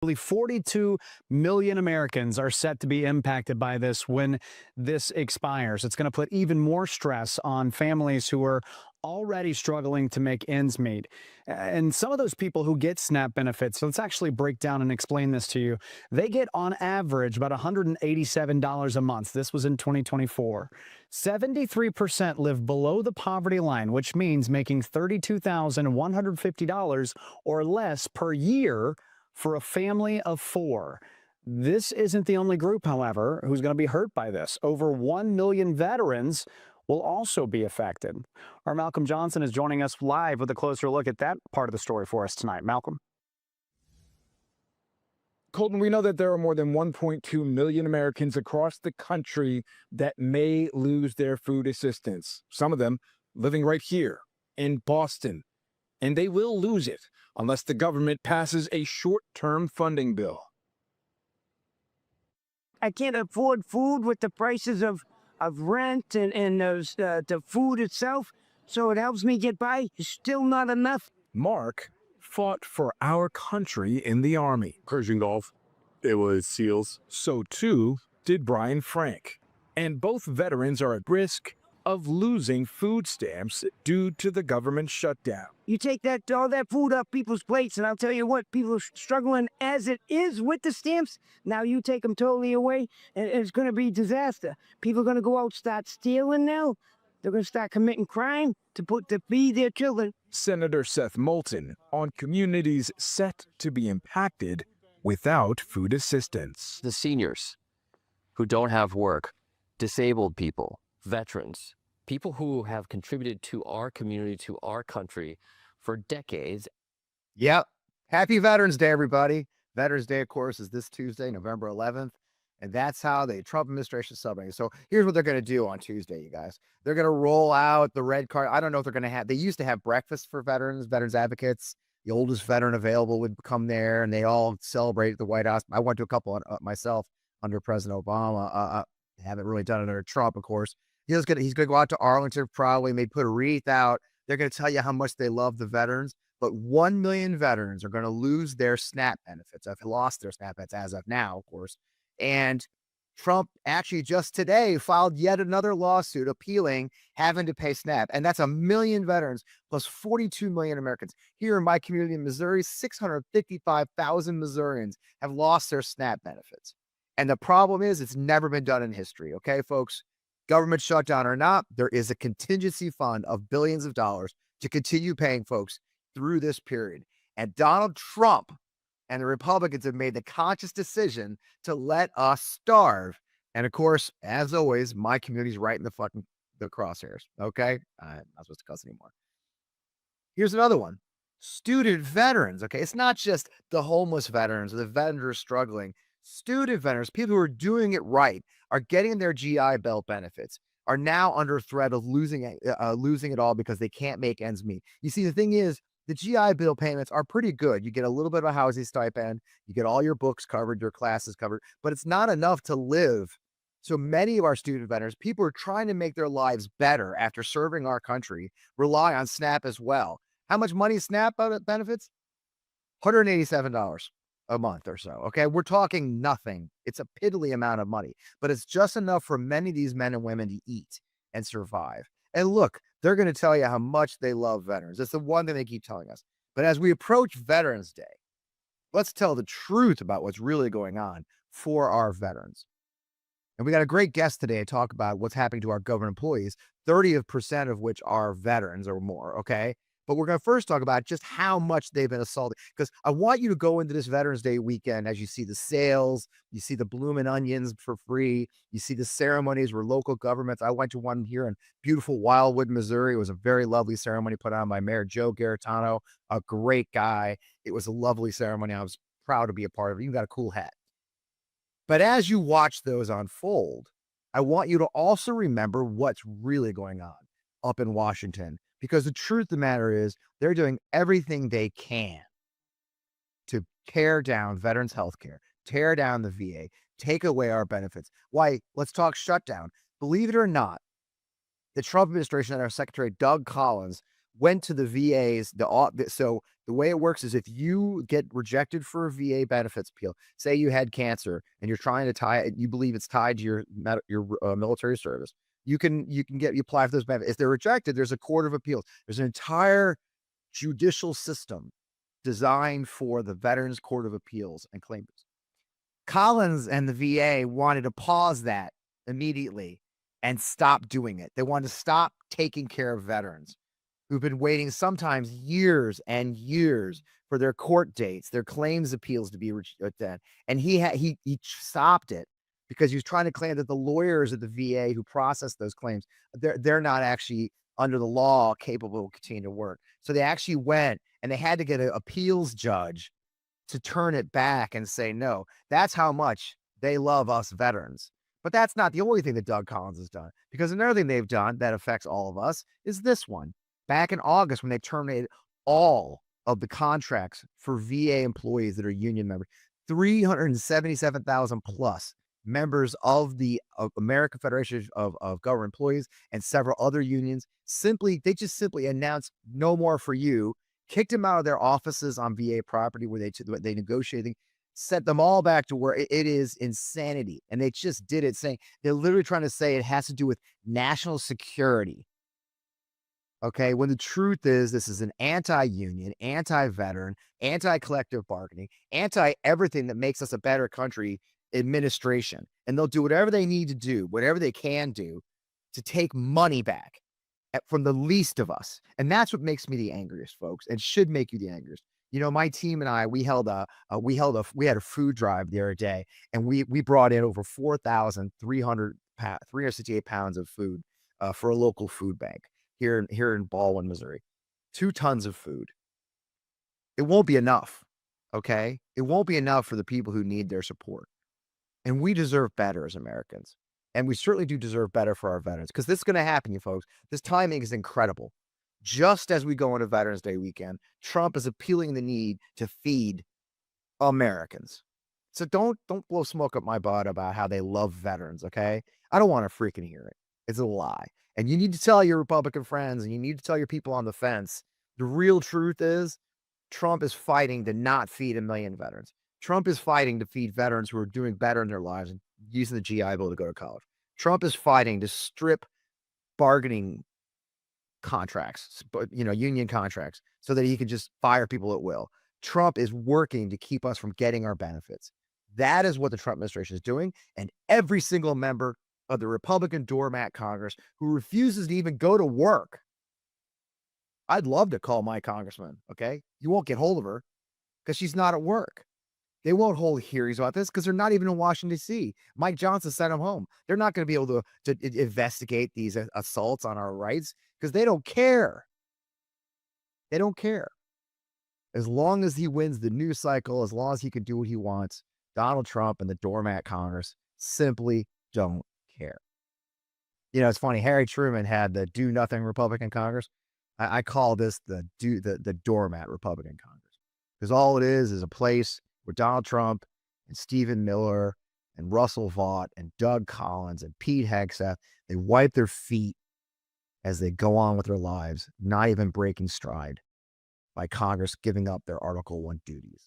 Nearly 42 million Americans are set to be impacted by this when this expires. It's going to put even more stress on families who are already struggling to make ends meet. And some of those people who get SNAP benefits, so let's actually break down and explain this to you. They get on average about $187 a month. This was in 2024. 73% live below the poverty line, which means making $32,150 or less per year for a family of four. This isn't the only group, however, who's going to be hurt by this. Over 1 million veterans will also be affected. Our Malcolm Johnson is joining us live with a closer look at that part of the story for us tonight. Malcolm. Colton, we know that there are more than 1.2 million Americans across the country that may lose their food assistance. Some of them living right here in Boston. And they will lose it unless the government passes a short-term funding bill. I can't afford food with the prices of rent and the food itself, so it helps me get by. It's still not enough. Mark fought for our country in the Army. Persian Gulf, it was SEALs. So too did Brian Frank. And both veterans are at risk of losing food stamps due to the government shutdown. You take all that food off people's plates, and I'll tell you what, people are struggling as it is with the stamps. Now you take them totally away, and it's going to be disaster. People are going to go out, start stealing now. They're going to start committing crime to feed their children. Senator Seth Moulton on communities set to be impacted without food assistance. The seniors who don't have work, disabled people, veterans, people who have contributed to our community, to our country for decades. Yep. Happy Veterans Day, everybody. Veterans Day, of course, is this Tuesday, November 11th. And that's how the Trump administration is celebrating. So here's what they're going to do on Tuesday, you guys. They're going to roll out the red card. I don't know if they're going to have, they used to have breakfast for veterans advocates. The oldest veteran available would come there and they all celebrate at the White House. I went to a couple myself under President Obama. Haven't really done it under Trump, of course. He's going to go out to Arlington, probably, maybe put a wreath out. They're going to tell you how much they love the veterans. But 1 million veterans are going to lose their SNAP benefits. Have lost their SNAP benefits as of now, of course. And Trump actually just today filed yet another lawsuit appealing having to pay SNAP. And that's 1 million veterans plus 42 million Americans. Here in my community in Missouri, 655,000 Missourians have lost their SNAP benefits. And the problem is it's never been done in history. Okay, folks, government shutdown or not, there is a contingency fund of billions of dollars to continue paying folks through this period. And Donald Trump and the Republicans have made the conscious decision to let us starve. And of course, as always, my community's right in the crosshairs. Okay. I'm not supposed to cuss anymore. Here's another one. Student veterans. Okay. It's not just the homeless veterans or the veterans who are struggling. Student veterans, people who are doing it right, are getting their GI Bill benefits, are now under threat of losing it all because they can't make ends meet. You see, the thing is, the GI Bill payments are pretty good. You get a little bit of a housing stipend, you get all your books covered, your classes covered, but it's not enough to live. So many of our student veterans, people are trying to make their lives better after serving our country, rely on SNAP as well. How much money is SNAP benefits? $187 a month or so. Okay. We're talking nothing. It's a piddly amount of money, but it's just enough for many of these men and women to eat and survive. And look, they're going to tell you how much they love veterans. That's the one thing they keep telling us. But as we approach Veterans Day, let's tell the truth about what's really going on for our veterans. And we got a great guest today to talk about what's happening to our government employees, 30% of which are veterans or more. Okay. But we're going to first talk about just how much they've been assaulted, because I want you to go into this Veterans Day weekend as you see the sales, you see the bloomin' onions for free, you see the ceremonies where local governments. I went to one here in beautiful Wildwood, Missouri. It was a very lovely ceremony put on by Mayor Joe Garitano, a great guy. It was a lovely ceremony. I was proud to be a part of it. You got a cool hat. But as you watch those unfold, I want you to also remember what's really going on up in Washington. Because the truth of the matter is they're doing everything they can to tear down veterans' health care, tear down the VA, take away our benefits. Why? Let's talk shutdown. Believe it or not, the Trump administration and our Secretary Doug Collins went to the VAs. So the way it works is if you get rejected for a VA benefits appeal, say you had cancer and you're trying to tie it, you believe it's tied to your military service, you apply for those benefits. If they're rejected, there's a court of appeals. There's an entire judicial system designed for the Veterans Court of Appeals and claimants. Collins and the VA wanted to pause that immediately and stop doing it. They wanted to stop taking care of veterans who've been waiting sometimes years and years for their court dates, their claims appeals to be done. And he stopped it because he was trying to claim that the lawyers at the VA who process those claims, they're not actually under the law capable of continuing to work. So they actually went and they had to get an appeals judge to turn it back and say, no, that's how much they love us veterans. But that's not the only thing that Doug Collins has done, because another thing they've done that affects all of us is this one. Back in August, when they terminated all of the contracts for VA employees that are union members, 377,000 plus members of the American Federation of Government Employees and several other unions they just simply announced no more for you, kicked them out of their offices on VA property where they negotiated, sent them all back to where it is insanity. And they just did it saying, they're literally trying to say it has to do with national security. Okay, when the truth is, this is an anti-union, anti-veteran, anti-collective bargaining, anti-everything that makes us a better country administration. And they'll do whatever they need to do, whatever they can do to take money back from the least of us. And that's what makes me the angriest, folks, and should make you the angriest. You know, my team and I, we had a food drive the other day, and we brought in over 368 pounds of food for a local food bank here in Baldwin, Missouri. 2 tons of food. It won't be enough. Okay, it won't be enough for the people who need their support, and we deserve better as Americans. And we certainly do deserve better for our veterans, because this is going to happen, you folks. This timing is incredible. Just as we go into Veterans Day weekend, Trump is appealing the need to feed Americans. So don't blow smoke up my butt about how they love veterans, okay? I don't want to freaking hear it. It's a lie. And you need to tell your Republican friends, and you need to tell your people on the fence, the real truth is Trump is fighting to not feed 1 million veterans. Trump is fighting to feed veterans who are doing better in their lives and using the GI Bill to go to college. Trump is fighting to strip bargaining contracts, union contracts, so that he can just fire people at will. Trump is working to keep us from getting our benefits. That is what the Trump administration is doing. And every single member of the Republican Doormat Congress who refuses to even go to work. I'd love to call my congressman, okay? You won't get hold of her because she's not at work. They won't hold hearings about this because they're not even in Washington, D.C. Mike Johnson sent them home. They're not going to be able to investigate these assaults on our rights because they don't care. They don't care. As long as he wins the news cycle, as long as he can do what he wants, Donald Trump and the Doormat Congress simply don't care. You know, it's funny. Harry Truman had the do nothing Republican Congress. I call this the Doormat Republican Congress, because all it is a place where Donald Trump and Stephen Miller and Russell Vought and Doug Collins and Pete Hegseth, they wipe their feet as they go on with their lives, not even breaking stride by Congress giving up their Article 1 duties.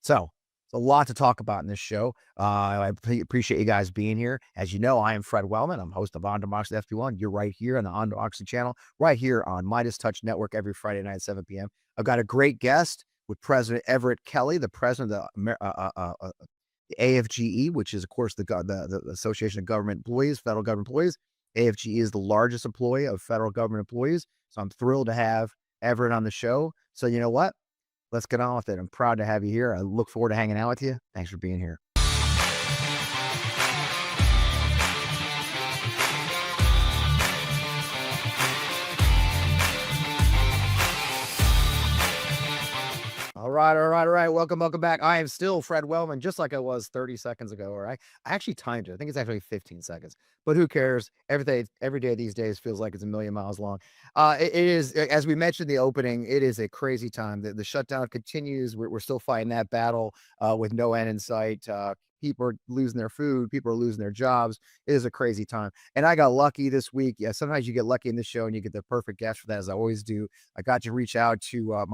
So it's a lot to talk about in this show. I appreciate you guys being here. As you know, I am Fred Wellman. I'm host of On Democracy FP1. You're right here on the On Democracy channel, right here on Midas Touch Network every Friday night at 7 p.m. I've got a great guest with President Everett Kelley, the president of the AFGE, which is, of course, the Association of Government Employees, Federal Government Employees. AFGE is the largest employee of federal government employees. So I'm thrilled to have Everett on the show. So you know what? Let's get on with it. I'm proud to have you here. I look forward to hanging out with you. Thanks for being here. All All right. Welcome back. I am still Fred Wellman, just like I was 30 seconds ago. Or I actually timed it. I think it's actually 15 seconds. But who cares? Every day these days feels like it's a million miles long. It is, as we mentioned in the opening, it is a crazy time. The shutdown continues. We're still fighting that battle with no end in sight. People are losing their food. People are losing their jobs. It is a crazy time. And I got lucky this week. Yeah, sometimes you get lucky in this show and you get the perfect guest for that, as I always do. I got to reach out to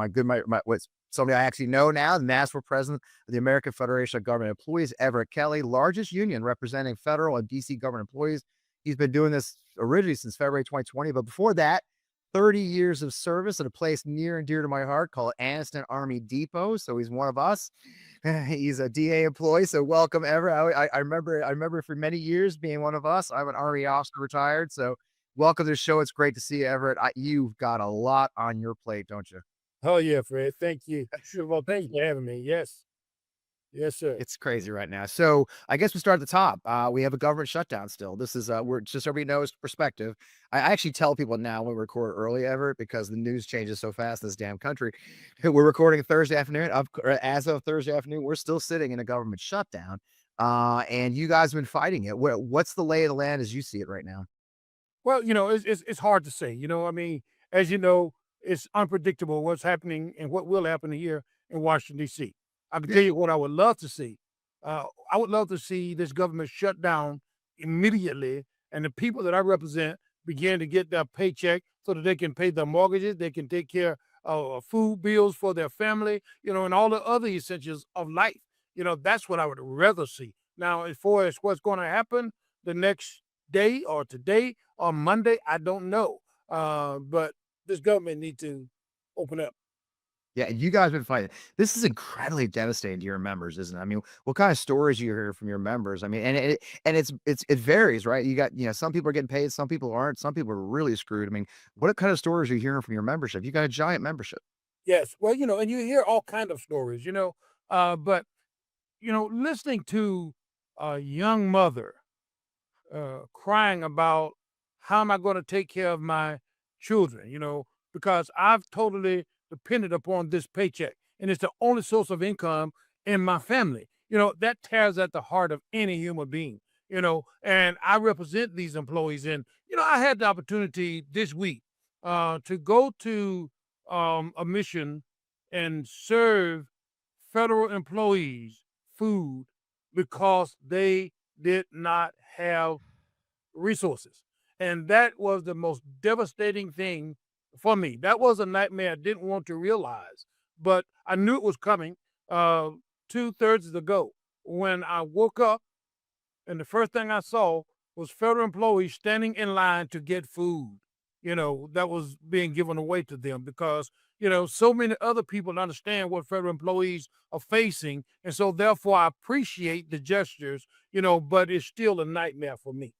what's somebody I actually know now, the national president of the American Federation of Government Employees, Everett Kelley, largest union representing federal and DC government employees. He's been doing this originally since February 2020, but before that, 30 years of service at a place near and dear to my heart called Anniston Army Depot. So he's one of us. He's a DA employee. So welcome, Everett. I remember for many years being one of us. I'm an Army officer retired. So welcome to the show. It's great to see you, Everett. You've got a lot on your plate, don't you? Oh, yeah, Fred. Thank you. Sure. Well, thank you for having me. Yes. Yes, sir. It's crazy right now. So I guess we start at the top. We have a government shutdown still. This is we're just so everybody knows perspective. I actually tell people now when we record early, Everett, because the news changes so fast in this damn country. We're recording Thursday afternoon. As of Thursday afternoon, we're still sitting in a government shutdown. And you guys have been fighting it. What's the lay of the land as you see it right now? Well, it's hard to say. I mean, as you know, it's unpredictable what's happening and what will happen here in Washington, D.C. I can tell you what I would love to see. I would love to see this government shut down immediately and the people that I represent begin to get their paycheck so that they can pay their mortgages, they can take care of food bills for their family, and all the other essentials of life. That's what I would rather see. Now, as far as what's going to happen the next day or today or Monday, I don't know. But this government needs to open up. Yeah, you guys have been fighting. This is incredibly devastating to your members, isn't it? I mean, what kind of stories you hear from your members? I mean, and it varies, right? You got, some people are getting paid, some people aren't, some people are really screwed. I mean, what kind of stories are you hearing from your membership? You got a giant membership. Yes. Well, and you hear all kind of stories, but listening to a young mother crying about how am I going to take care of my children, because I've totally depended upon this paycheck and it's the only source of income in my family. That tears at the heart of any human being, and I represent these employees. And, I had the opportunity this week to go to a mission and serve federal employees food because they did not have resources. And that was the most devastating thing for me. That was a nightmare I didn't want to realize, but I knew it was coming 2 Thursdays ago when I woke up and the first thing I saw was federal employees standing in line to get food, that was being given away to them because, so many other people understand what federal employees are facing. And so therefore I appreciate the gestures, but it's still a nightmare for me.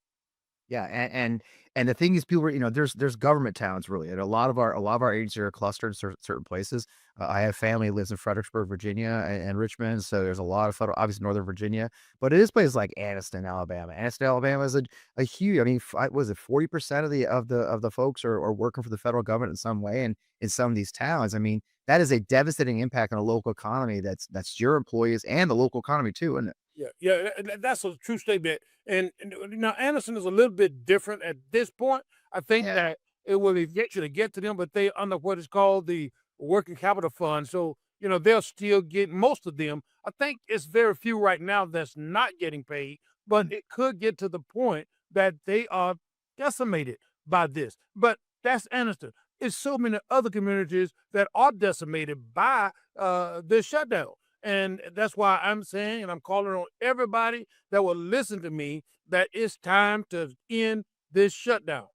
Yeah, and the thing is, people are, there's government towns really, and a lot of our agencies are clustered in certain places. I have family who lives in Fredericksburg, Virginia, and Richmond, so there's a lot of federal, obviously Northern Virginia, but it is places like Anniston, Alabama. Anniston, Alabama is a huge. I mean, was it 40% of the folks are working for the federal government in some way, and in some of these towns, I mean, that is a devastating impact on a local economy. That's your employees and the local economy too, isn't it? Yeah, that's a true statement. And now Anderson is a little bit different at this point. I think Yeah. that it will eventually get to them, but they under what is called the working capital fund. So, they'll still get most of them. I think it's very few right now that's not getting paid, but it could get to the point that they are decimated by this. But that's Anderson. It's so many other communities that are decimated by this shutdown. And that's why I'm saying, and I'm calling on everybody that will listen to me, that it's time to end this shutdown,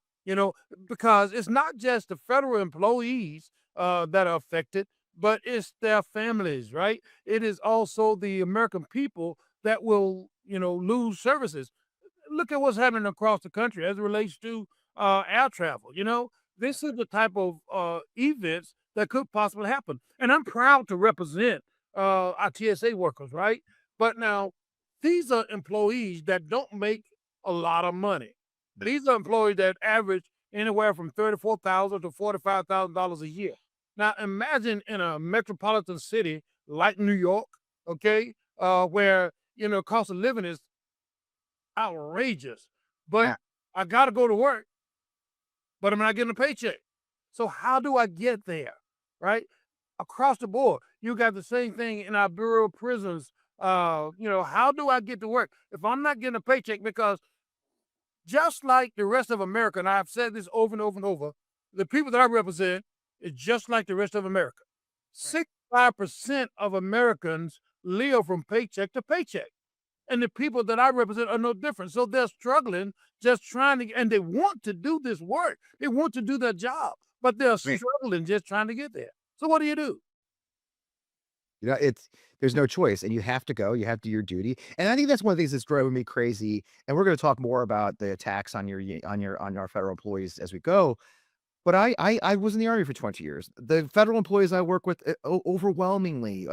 because it's not just the federal employees that are affected, but it's their families, right? It is also the American people that will, lose services. Look at what's happening across the country as it relates to air travel. This is the type of events that could possibly happen. And I'm proud to represent our TSA workers, right? But now these are employees that don't make a lot of money. These are employees that average anywhere from $34,000 to $45,000 a year. Now imagine in a metropolitan city like New York, okay, where, cost of living is outrageous. But Yeah. I got to go to work, but I'm not getting a paycheck. So how do I get there, right? Across the board, you got the same thing in our Bureau of Prisons. How do I get to work if I'm not getting a paycheck? Because just like the rest of America, and I've said this over and over and over, the people that I represent is just like the rest of America. 65% of Americans live from paycheck to paycheck. And the people that I represent are no different. So they're struggling, just trying to, and they want to do this work. They want to do their job, but they're Right. struggling just trying to get there. So what do you do? There's no choice, and you have to go. You have to do your duty, and I think that's one of the things that's driving me crazy. And we're going to talk more about the attacks on on our federal employees as we go. But I was in the Army for 20 years. The federal employees I work with, overwhelmingly,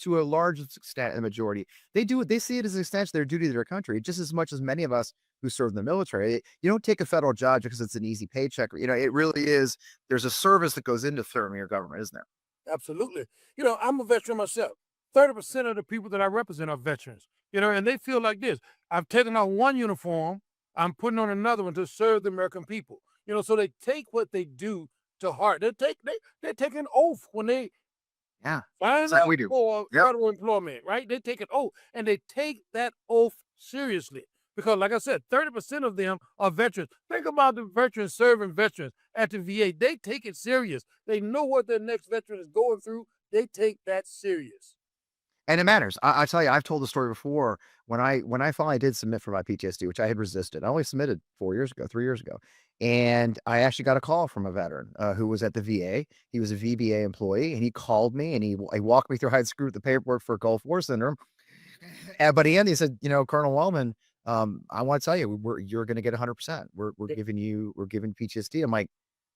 to a large extent, the majority, they see it as an extension of their duty to their country, just as much as many of us who serve in the military. You don't take a federal job because it's an easy paycheck. It really is. There's a service that goes into serving your government, isn't there? Absolutely. I'm a veteran myself. 30% of the people that I represent are veterans, and they feel like this. I've taken off one uniform, I'm putting on another one to serve the American people. So they take what they do to heart. They take an oath when they Yeah, sign that's how up we do. for Yep. federal employment, right? They take an oath and they take that oath seriously. Because, like I said, 30% of them are veterans. Think about the veterans serving veterans at the VA. They take it serious. They know what their next veteran is going through. They take that serious. And it matters. I tell you, I've told the story before when I finally did submit for my PTSD, which I had resisted. I only submitted 4 years ago, 3 years ago, and I actually got a call from a veteran who was at the VA. He was a VBA employee, and he called me and he walked me through how I'd screwed the paperwork for Gulf War syndrome. But he ended, he said, Colonel Wellman, I want to tell you, you're going to get 100%. We're giving PTSD. I'm like,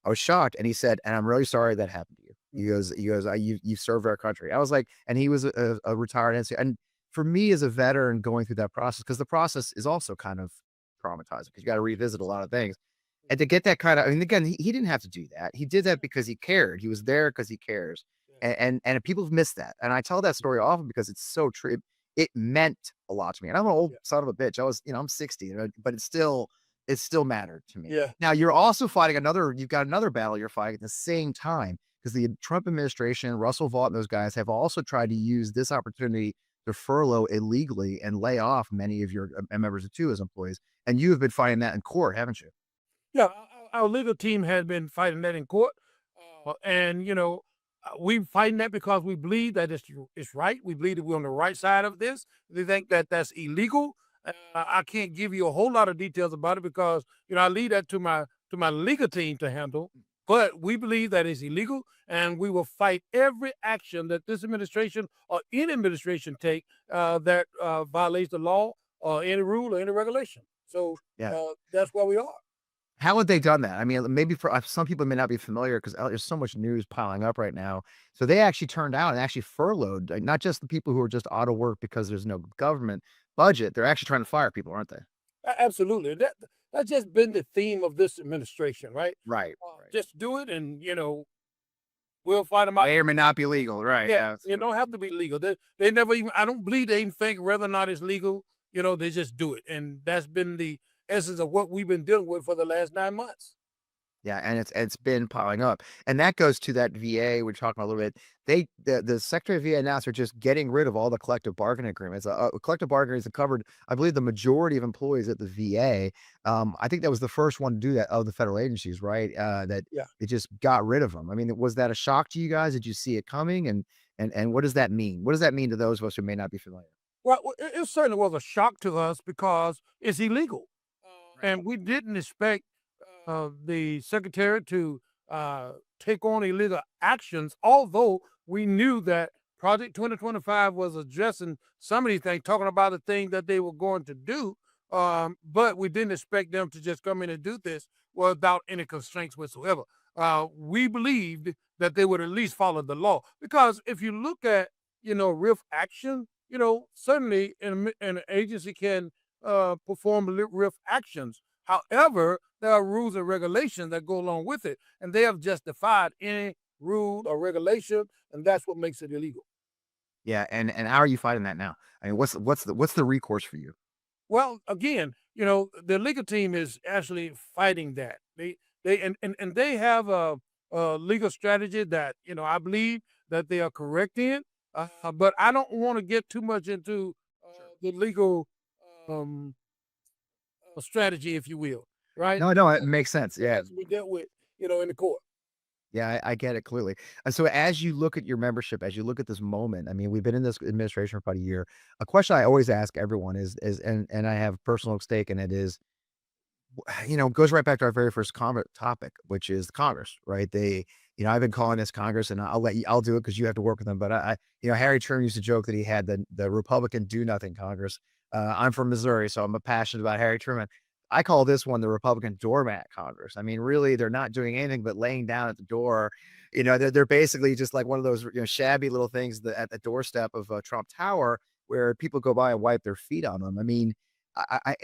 I was shocked, and he said, and I'm really sorry that happened to you. He goes, you served our country. I was like, and he was a retired NCO. And for me as a veteran going through that process, because the process is also kind of traumatizing because you got to revisit a lot of things. And to get that kind of, I mean, again, he didn't have to do that. He did that because he cared. He was there because he cares. And people have missed that. And I tell that story often because it's so true. It meant a lot to me. And I'm an old son of a bitch. I'm 60, but it still mattered to me. Yeah. Now you've got another battle you're fighting at the same time because the Trump administration, Russell Vought and those guys have also tried to use this opportunity to furlough illegally and lay off many of your members too as employees. And you have been fighting that in court, haven't you? Yeah, our legal team has been fighting that in court, and we fighting that because we believe that it's right. We believe that we're on the right side of this. We think that that's illegal. I can't give you a whole lot of details about it because I leave that to my legal team to handle. But we believe that it's illegal, and we will fight every action that this administration or any administration take that violates the law or any rule or any regulation. So Yeah. that's where we are. How have they done that? I mean, maybe for some people may not be familiar because there's so much news piling up right now. So they actually turned out and actually furloughed, not just the people who are just out of work because there's no government budget. They're actually trying to fire people, aren't they? Absolutely. That's just been the theme of this administration, right? Right. Just do it, and we'll fight them out. May or may not be legal, right? Yeah, it don't have to be legal. They never even. I don't believe they even think whether or not it's legal. They just do it, and that's been the essence of what we've been dealing with for the last 9 months. Yeah, and it's been piling up, and that goes to that VA we're talking about a little bit. The Secretary of VA announced they're just getting rid of all the collective bargaining agreements. Collective bargaining has covered, I believe, the majority of employees at the VA. I think that was the first one to do that of the federal agencies, right? That Yeah. it just got rid of them. I mean, was that a shock to you guys? Did you see it coming? And what does that mean? What does that mean to those of us who may not be familiar? Well, it certainly was a shock to us because it's illegal, and we didn't expect the secretary to take on illegal actions, although we knew that Project 2025 was addressing some of these things, talking about the things that they were going to do. But we didn't expect them to just come in and do this without any constraints whatsoever. We believed that they would at least follow the law. Because if you look at, RIF action, certainly an agency can perform RIF actions. However, there are rules and regulations that go along with it, and they have justified any rule or regulation, and that's what makes it illegal. Yeah, and how are you fighting that now? I mean, what's the recourse for you? Well, again, the legal team is actually fighting that. And they have a legal strategy that I believe that they are correct in. But I don't want to get too much into the legal um, strategy, if you will, right? No, no, it makes sense. It Yeah. has to be dealt with, in the court. Yeah, I get it clearly. And so as you look at your membership, as you look at this moment, I mean, we've been in this administration for about a year. A question I always ask everyone is and I have personal stake in it is, goes right back to our very first topic, which is Congress, right? I've been calling this Congress, and I'll do it because you have to work with them. But Harry Truman used to joke that he had the Republican do nothing Congress. I'm from Missouri, so I'm passionate about Harry Truman. I call this one the Republican Doormat Congress. I mean, really, they're not doing anything but laying down at the door. They're basically just like one of those shabby little things at the doorstep of Trump Tower where people go by and wipe their feet on them. I mean, I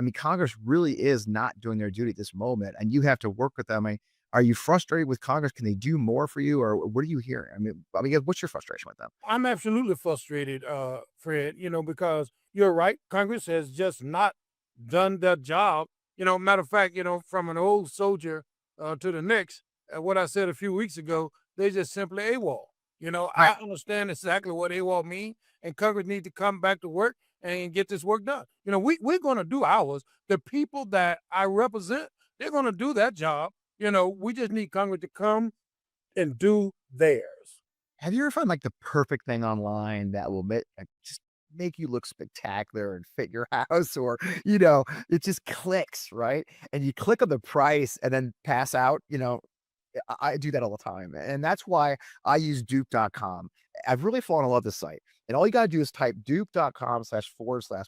mean, Congress really is not doing their duty at this moment, and you have to work with them. Are you frustrated with Congress? Can they do more for you, or what are you hearing? I mean, what's your frustration with them? I'm absolutely frustrated, Fred, because you're right. Congress has just not done their job. Matter of fact, from an old soldier to the next, what I said a few weeks ago, they just simply AWOL. I Right. understand exactly what AWOL means, and Congress need to come back to work and get this work done. We're going to do ours. The people that I represent, they're going to do that job. We just need Congress to come and do theirs. Have you ever found like the perfect thing online that will just make you look spectacular and fit your house, or it just clicks, right? And you click on the price and then pass out. I do that all the time, and that's why I use dupe.com. I've really fallen in love with this site, and all you gotta do is type dupe.com//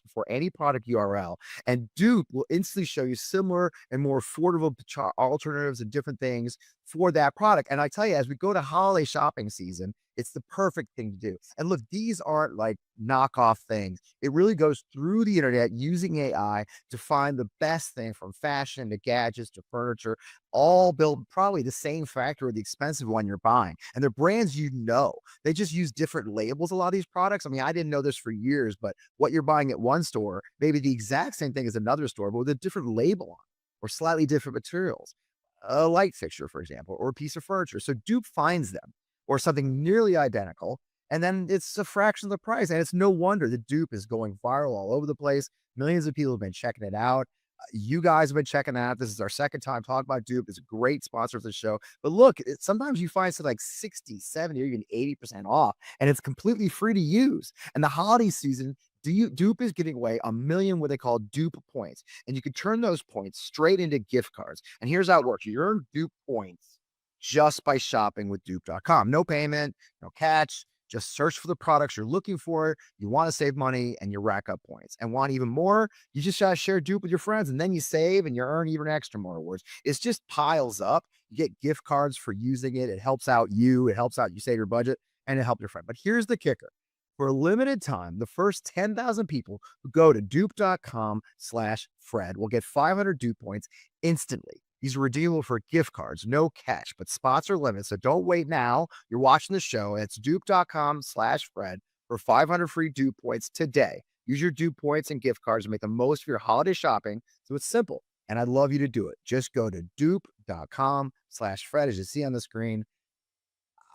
before any product URL, and Dupe will instantly show you similar and more affordable alternatives and different things for that product. And I tell you, as we go to holiday shopping season, it's the perfect thing to do. And look, these aren't like knockoff things. It really goes through the internet using AI to find the best thing, from fashion to gadgets to furniture, all built probably the same factory or the expensive one you're buying. And they're brands they just use different labels, a lot of these products. I mean, I didn't know this for years, but what you're buying at one store, maybe the exact same thing as another store, but with a different label on it or slightly different materials. A light fixture, for example, or a piece of furniture. So Dupe finds them or something nearly identical, and then it's a fraction of the price. And it's no wonder the Dupe is going viral all over the place. Millions of people have been checking it out. You guys have been checking it out. This is our second time talking about Dupe. It's a great sponsor of the show. But look, sometimes you find something like 60, 70, or even 80% off, and it's completely free to use. And the holiday season, Dupe is giving away 1 million what they call Dupe points. And you can turn those points straight into gift cards. And here's how it works. You earn Dupe points just by shopping with dupe.com. No payment, no catch. Just search for the products you're looking for. You want to save money and you rack up points. And want even more? You just gotta share Dupe with your friends, and then you save and you earn even extra more rewards. It's just piles up. You get gift cards for using it. It helps out you. It helps out you save your budget, and it helps your friend. But here's the kicker. For a limited time, the first 10,000 people who go to dupe.com/Fred will get 500 Dupe points instantly. These are redeemable for gift cards, no catch, but spots are limited. So don't wait now. You're watching the show. It's dupe.com/Fred for 500 free Dupe points today. Use your Dupe points and gift cards to make the most of your holiday shopping. So it's simple, and I'd love you to do it. Just go to dupe.com/Fred, as you see on the screen.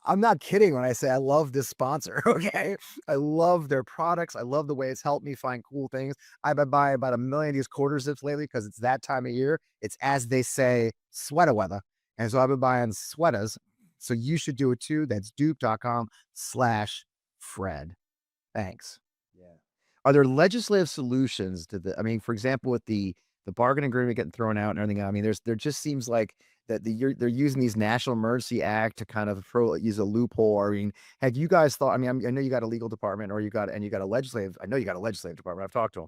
I'm not kidding when I say I love this sponsor, okay? I love their products. I love the way it's helped me find cool things. I've been buying about 1 million of these quarter zips lately because it's that time of year. It's, as they say, sweater weather. And so I've been buying sweaters. So you should do it too. That's dupe.com/Fred. Thanks. Yeah. Are there legislative solutions to I mean, for example, with the bargaining agreement getting thrown out and everything, I mean, there just seems like that they're using these National Emergency Act to kind of use a loophole. I mean, have you guys thought? I mean, I know you got a legal department, or you got a legislative. I know you got a legislative department. I've talked to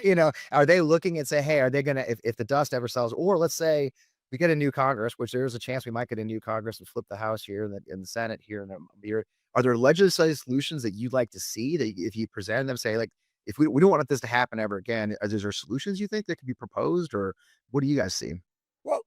them. Are they looking and say, hey, are they gonna, if the dust ever settles, or let's say we get a new Congress, which there's a chance we might get a new Congress and flip the House here and the Senate here and here. Are there legislative solutions that you'd like to see that if you present them, say, like, if we don't want this to happen ever again, is there solutions you think that could be proposed, or what do you guys see? Well,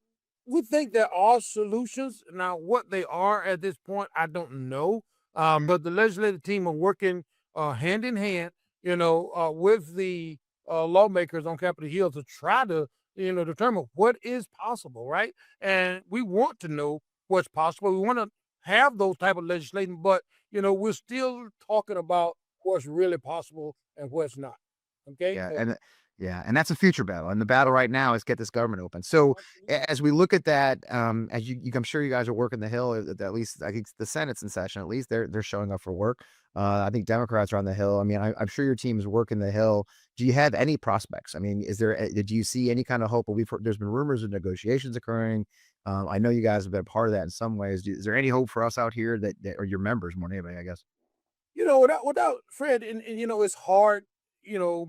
we think there are solutions. Now, what they are at this point, I don't know. But the legislative team are working hand in hand, with the lawmakers on Capitol Hill to try to, determine what is possible, right? And we want to know what's possible. We want to have those type of legislation, but we're still talking about what's really possible and what's not. Okay. Yeah, and that's a future battle. And the battle right now is get this government open. So as we look at that, as I'm sure you guys are working the Hill. At least I think the Senate's in session. At least they're showing up for work. I think Democrats are on the Hill. I mean, I'm sure your team is working the Hill. Do you have any prospects? I mean, do you see any kind of hope? There's been rumors of negotiations occurring. I know you guys have been a part of that in some ways. Is there any hope for us out here that or your members more than anybody, I guess? Without Fred, and it's hard,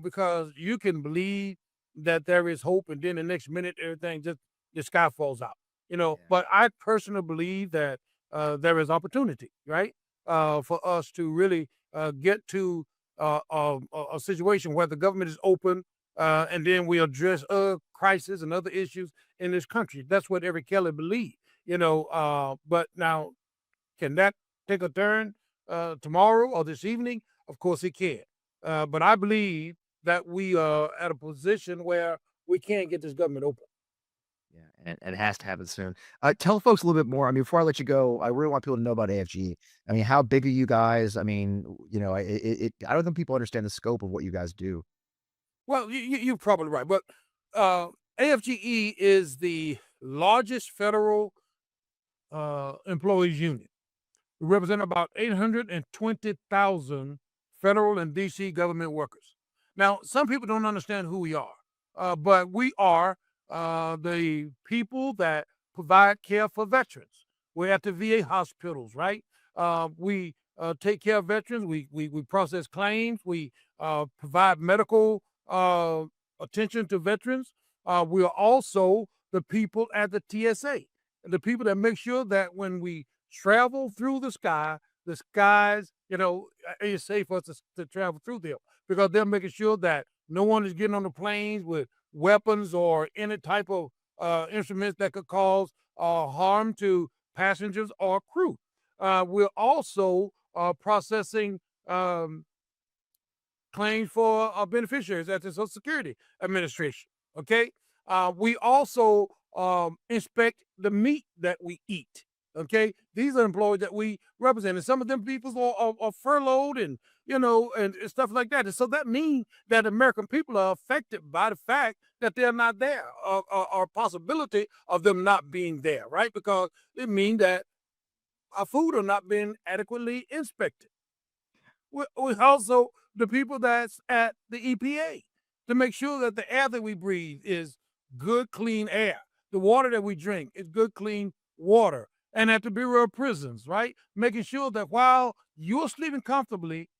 because you can believe that there is hope, and then the next minute everything just the sky falls out. Yeah. But I personally believe that there is opportunity, right, for us to really get to a situation where the government is open, and then we address crisis and other issues in this country. That's what Everett Kelley believed. But now, can that take a turn tomorrow or this evening? Of course it can. But I believe that we are at a position where we can get this government open. Yeah, and it has to happen soon. Tell folks a little bit more. I mean, before I let you go, I really want people to know about AFG. I mean, how big are you guys? I mean, I don't think people understand the scope of what you guys do. Well, you're probably right. But AFGE is the largest federal employees union. We represent about 820,000 federal and DC government workers. Now, some people don't understand who we are, but we are the people that provide care for veterans. We're at the VA hospitals, right? We take care of veterans. We process claims. We provide medical attention to veterans. We are also the people at the TSA, the people that make sure that when we travel through the skies, it's safe for us to travel through them, because they're making sure that no one is getting on the planes with weapons or any type of instruments that could cause harm to passengers or crew. We're also processing claims for beneficiaries at the Social Security Administration. Okay. We also inspect the meat that we eat. Okay, these are employees that we represent, and some of them people are furloughed and and stuff like that. And so that means that American people are affected by the fact that they're not there, or possibility of them not being there, right? Because it means that our food are not being adequately inspected. We also the people that's at the EPA to make sure that the air that we breathe is good, clean air. The water that we drink is good, clean water. And at the Bureau of Prisons, right? Making sure that while you're sleeping comfortably,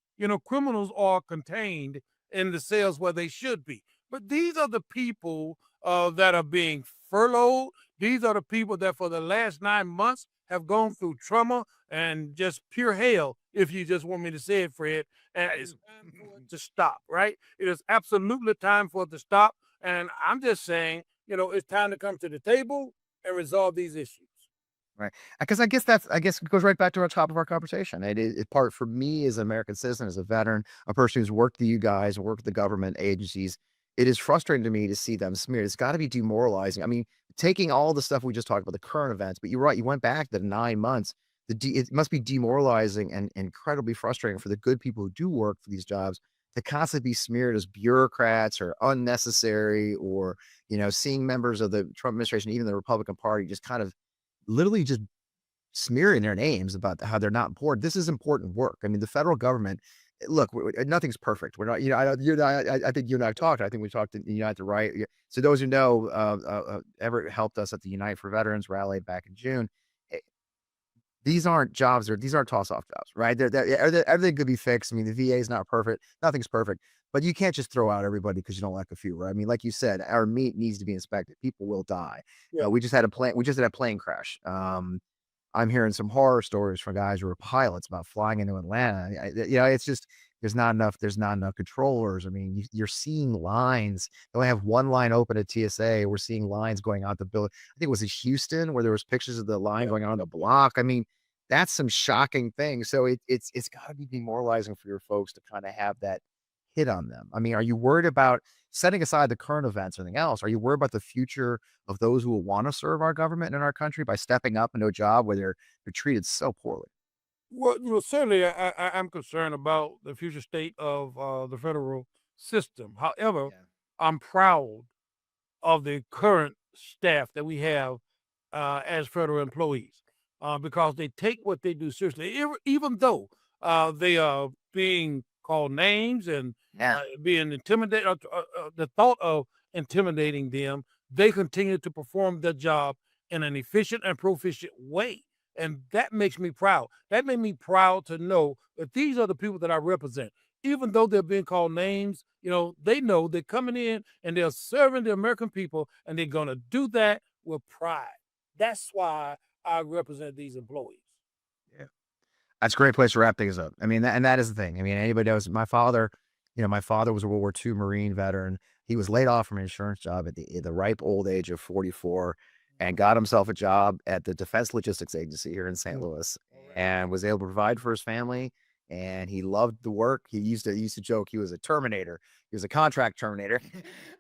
criminals are contained in the cells where they should be. But these are the people that are being furloughed. These are the people that for the last 9 months have gone through trauma and just pure hell, if you just want me to say it, Fred. And it's time for it to stop, right? It is absolutely time for it to stop. And I'm just saying, it's time to come to the table and resolve these issues. Right. Because I guess it goes right back to our top of our conversation. It is part for me as an American citizen, as a veteran, a person who's worked with you guys, worked with the government agencies. It is frustrating to me to see them smeared. It's got to be demoralizing. I mean, taking all the stuff we just talked about, the current events, but you're right. You went back to 9 months. It must be demoralizing and incredibly frustrating for the good people who do work for these jobs to constantly be smeared as bureaucrats or unnecessary, or, seeing members of the Trump administration, even the Republican Party, just kind of literally just smearing their names about how they're not important. This is important work. I mean, the federal government, look, nothing's perfect. We're not, I think you and I talked. I think we talked in Unite the Right. So those who know, Everett helped us at the Unite for Veterans rally back in June. These aren't jobs, these aren't toss-off jobs, right? Everything could be fixed. I mean, the VA is not perfect. Nothing's perfect. But you can't just throw out everybody because you don't like a few, right? I mean, like you said, our meat needs to be inspected. People will die. Yeah. We just had a plane crash. I'm hearing some horror stories from guys who were pilots about flying into Atlanta. It's just there's not enough controllers. I mean, you're seeing lines. They only have one line open at TSA. We're seeing lines going out the building. I think it was in Houston where there was pictures of the line going on the block. I mean, That's some shocking thing. So it's got to be demoralizing for your folks to kind of have that hit on them. I mean, are you worried about setting aside the current events or anything else? Are you worried about the future of those who will want to serve our government and our country by stepping up into a job where they're treated so poorly? Well, certainly I'm concerned about the future state of the federal system. However, Yeah. I'm proud of the current staff that we have as federal employees because they take what they do seriously, even though they are being called names and Yeah. being intimidated. The thought of intimidating them, they continue to perform their job in an efficient and proficient way. And that makes me proud. That made me proud to know that these are the people that I represent. Even though they're being called names, they know they're coming in and they're serving the American people and they're going to do that with pride. That's why I represent these employees. Yeah. That's a great place to wrap things up. I mean, and that is the thing. I mean, anybody knows my father was a World War II Marine veteran. He was laid off from an insurance job at the ripe old age of 44 and got himself a job at the Defense Logistics Agency here in St. Louis and was able to provide for his family. And he loved the work. He used to joke he was a Terminator. He was a contract Terminator.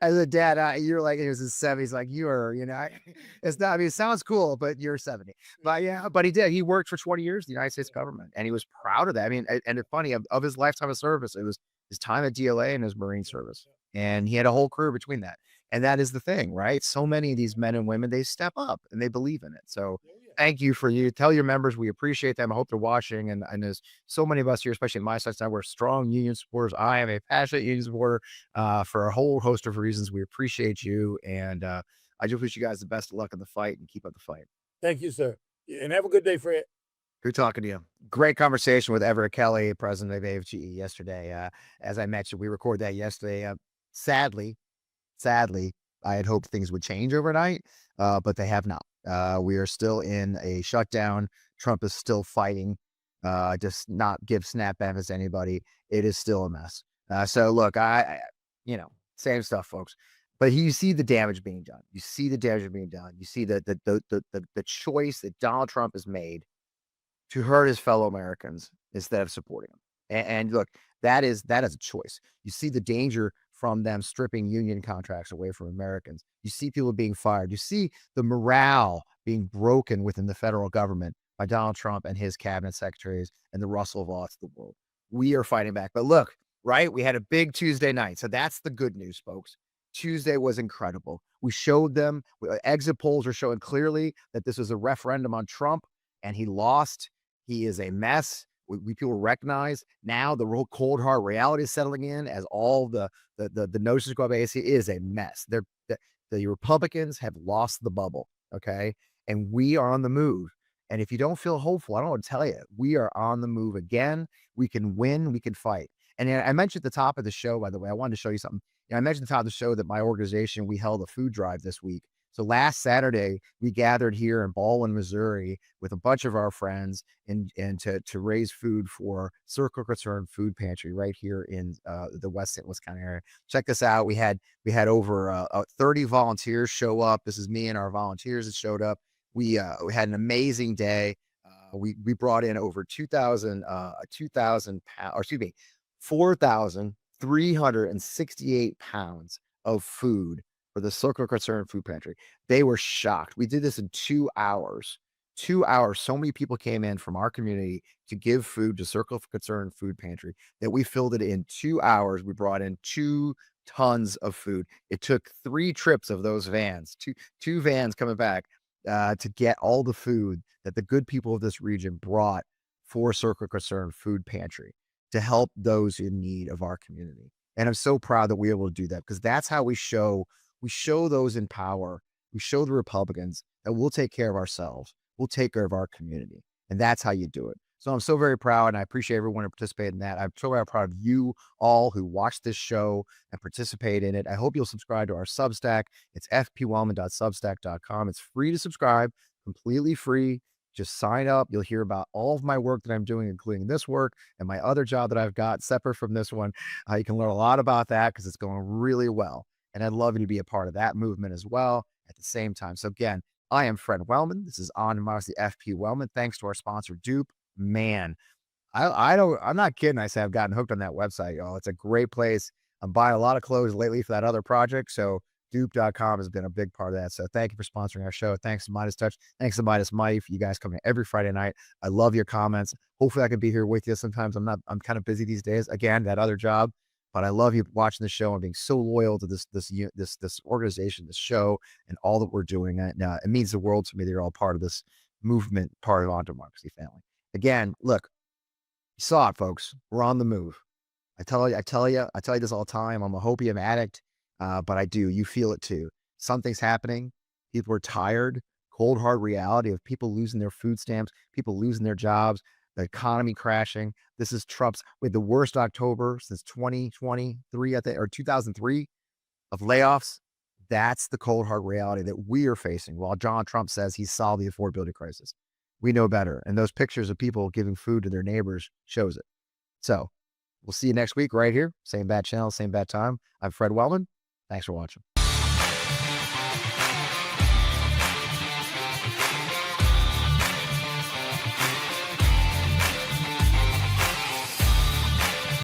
As a dad, you're like, he was in 70s, like you are, it's not, I mean, it sounds cool, but you're 70. But yeah, but he did. He worked for 20 years in the United States government and he was proud of that. I mean, and it's funny of his lifetime of service, it was his time at DLA and his Marine service. And he had a whole career between that. And that is the thing, right? So many of these men and women, they step up and they believe in it. So thank you for you. Tell your members we appreciate them. I hope they're watching. And there's so many of us here, especially in my side now, we're strong union supporters. I am a passionate union supporter for a whole host of reasons. We appreciate you. And I just wish you guys the best of luck in the fight and keep up the fight. Thank you, sir. And have a good day, Fred. Good talking to you. Great conversation with Everett Kelley, president of AFGE yesterday. As I mentioned, we recorded that yesterday. Sadly, I had hoped things would change overnight, but they have not. We are still in a shutdown. Trump is still fighting, just not give SNAP benefits to anybody. It is still a mess. So look, same stuff, folks. But you see the damage being done. You see the damage being done. You see the choice that Donald Trump has made to hurt his fellow Americans instead of supporting them. And look, that is a choice. You see the danger from them stripping union contracts away from Americans. You see people being fired. You see the morale being broken within the federal government by Donald Trump and his cabinet secretaries and the Russell Vaughts of the world. We are fighting back. But look, right? We had a big Tuesday night. So that's the good news, folks. Tuesday was incredible. We showed them, exit polls are showing clearly that this was a referendum on Trump and he lost. He is a mess. People recognize now the real cold hard reality is settling in as all the notions go up. It is a mess. The Republicans have lost the bubble. Okay. And we are on the move. And if you don't feel hopeful, I don't know what to tell you. We are on the move again. We can win. We can fight. And I mentioned at the top of the show, by the way, I wanted to show you something. I mentioned at the top of the show that my organization, we held a food drive this week. So last Saturday, we gathered here in Baldwin, Missouri with a bunch of our friends and to raise food for Circle Concern Food Pantry right here in the West St. Louis County area. Check this out. We had over 30 volunteers show up. This is me and our volunteers that showed up. We had an amazing day. We brought in over 4,368 pounds of food for the Circle Concern Food Pantry. They were shocked. We did this in 2 hours. 2 hours. So many people came in from our community to give food to Circle Concern Food Pantry that we filled it in 2 hours. We brought in 2 tons of food. It took 3 trips of those vans, two vans coming back to get all the food that the good people of this region brought for Circle Concern Food Pantry to help those in need of our community. And I'm so proud that we're able to do that because that's how we show those in power. We show the Republicans that we'll take care of ourselves. We'll take care of our community. And that's how you do it. So I'm so very proud and I appreciate everyone who participated in that. I'm so very proud of you all who watched this show and participate in it. I hope you'll subscribe to our Substack. It's fpwellman.substack.com. It's free to subscribe, completely free. Just sign up. You'll hear about all of my work that I'm doing, including this work and my other job that I've got separate from this one. You can learn a lot about that because it's going really well. And I'd love you to be a part of that movement as well at the same time. So again, I am Fred Wellman. This is On Democracy FP Wellman. Thanks to our sponsor, Dupe. Man, I'm not kidding. I say I've gotten hooked on that website, y'all. It's a great place. I'm buying a lot of clothes lately for that other project. So dupe.com has been a big part of that. So thank you for sponsoring our show. Thanks to Midas Touch. Thanks to Midas Mike. You guys come here every Friday night. I love your comments. Hopefully I can be here with you. Sometimes I'm kind of busy these days. Again, that other job, but I love you watching the show and being so loyal to this organization, this show, and all that we're doing. And it means the world to me that you're all part of this movement, part of On Democracy family. Again, look, you saw it, folks. We're on the move. I tell you this all the time. I'm a hopium addict, but I do. You feel it too. Something's happening. People are tired. Cold, hard reality of people losing their food stamps, people losing their jobs, the economy crashing. This is Trump's with the worst October since 2023, I think, or 2003 of layoffs. That's the cold, hard reality that we are facing. While John Trump says he's solved the affordability crisis, we know better. And those pictures of people giving food to their neighbors shows it. So we'll see you next week right here. Same bad channel, same bad time. I'm Fred Wellman. Thanks for watching.